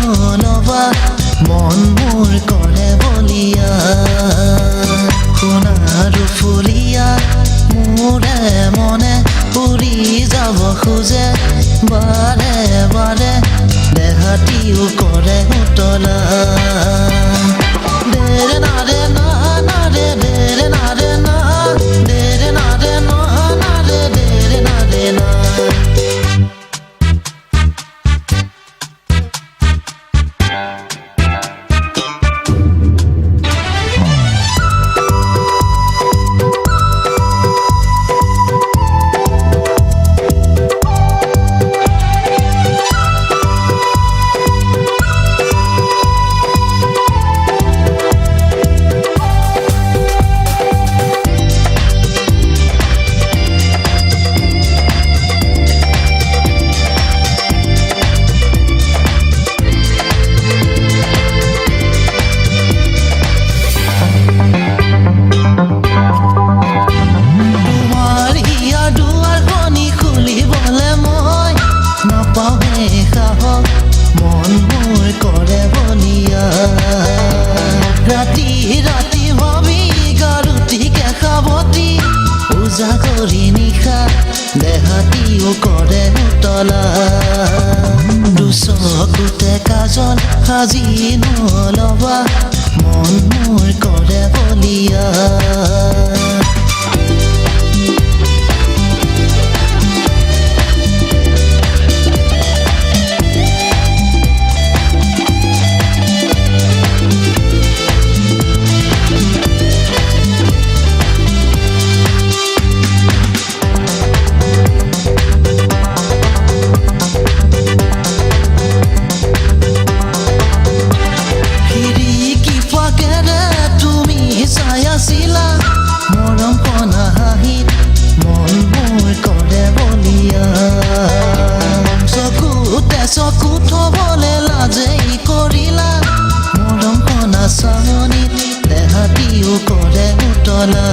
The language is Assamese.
নলবা মন মোৰ কৰে বলিয়া সোণাৰু ফুলিয়া মোৰে মনে উৰি যাব খোজে বাৰে বাৰে দেহাতিও কৰে উতলা দেৰে না ৰে না না ৰে দেৰে না ৰে না দেৰে না ৰে না না ৰে দেৰে না ৰে না মন মোৰ কৰে বলিয়া ৰাতি ৰাতি ভাবি গাৰুটিকে খাবতি পূজা কৰি নিশা দেহাতিও কৰে উতলা দুচকুতে কাজল সাজি নলবা মন মোৰ কৰে বলিয়া মৰম কণা হাঁহিত মন মোৰ কৰে বলিয়া চকুতে চকু থবলে লাজেই কৰিলা মৰম কণা চাৱনিত দেহাতিও কৰে উতলা